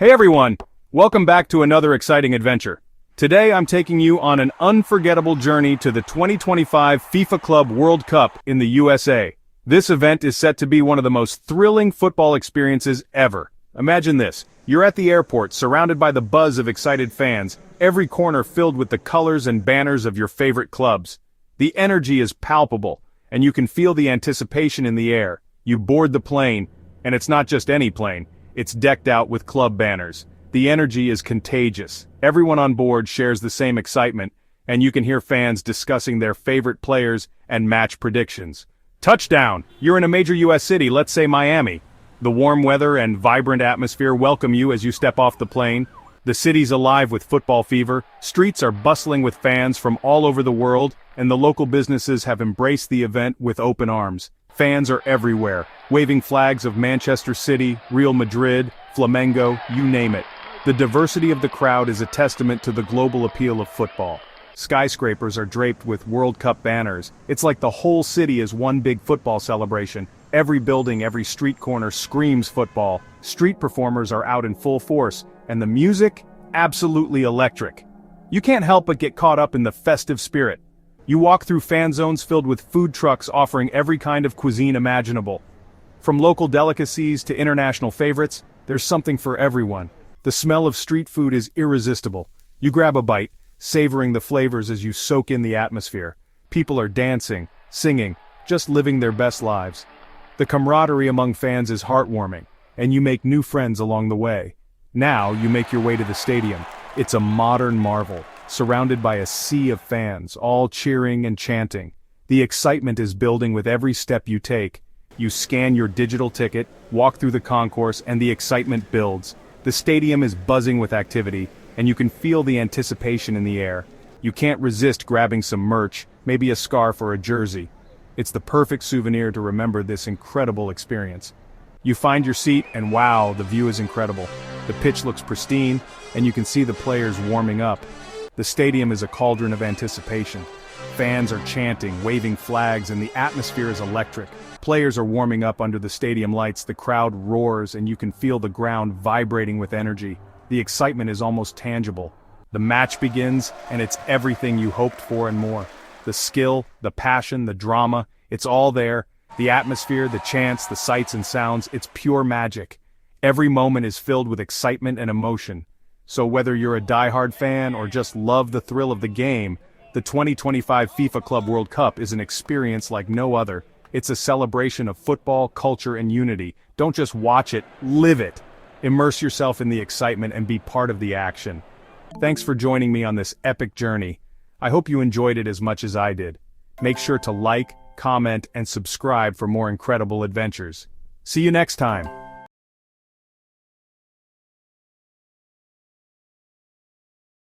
Hey everyone! Welcome back to another exciting adventure. Today I'm taking you on an unforgettable journey to the 2025 FIFA Club World Cup in the USA. This event is set to be one of the most thrilling football experiences ever. Imagine this, you're at the airport surrounded by the buzz of excited fans, every corner filled with the colors and banners of your favorite clubs. The energy is palpable, and you can feel the anticipation in the air. You board the plane, and it's not just any plane. It's decked out with club banners. The energy is contagious. Everyone on board shares the same excitement, and you can hear fans discussing their favorite players and match predictions. Touchdown! You're in a major US city, let's say Miami. The warm weather and vibrant atmosphere welcome you as you step off the plane. The city's alive with football fever, streets are bustling with fans from all over the world, and the local businesses have embraced the event with open arms. Fans are everywhere, waving flags of Manchester City, Real Madrid, Flamengo, you name it. The diversity of the crowd is a testament to the global appeal of football. Skyscrapers are draped with World Cup banners. It's like the whole city is one big football celebration. Every building, every street corner screams football. Street performers are out in full force, and the music, absolutely electric. You can't help but get caught up in the festive spirit. You walk through fan zones filled with food trucks offering every kind of cuisine imaginable. From local delicacies to international favorites, there's something for everyone. The smell of street food is irresistible. You grab a bite, savoring the flavors as you soak in the atmosphere. People are dancing, singing, just living their best lives. The camaraderie among fans is heartwarming, and you make new friends along the way. Now you make your way to the stadium. It's a modern marvel, surrounded by a sea of fans, all cheering and chanting. The excitement is building with every step you take. You scan your digital ticket, walk through the concourse, and the excitement builds. The stadium is buzzing with activity, and you can feel the anticipation in the air. You can't resist grabbing some merch, maybe a scarf or a jersey. It's the perfect souvenir to remember this incredible experience. You find your seat, and wow, the view is incredible. The pitch looks pristine, and you can see the players warming up. The stadium is a cauldron of anticipation. Fans are chanting, waving flags, and the atmosphere is electric. Players are warming up under the stadium lights, the crowd roars, and you can feel the ground vibrating with energy. The excitement is almost tangible. The match begins, and it's everything you hoped for and more. The skill, the passion, the drama, it's all there. The atmosphere, the chants, the sights and sounds, it's pure magic. Every moment is filled with excitement and emotion. So whether you're a diehard fan or just love the thrill of the game, the 2025 FIFA Club World Cup is an experience like no other. It's a celebration of football, culture, and unity. Don't just watch it, live it. Immerse yourself in the excitement and be part of the action. Thanks for joining me on this epic journey. I hope you enjoyed it as much as I did. Make sure to like, comment, and subscribe for more incredible adventures. See you next time.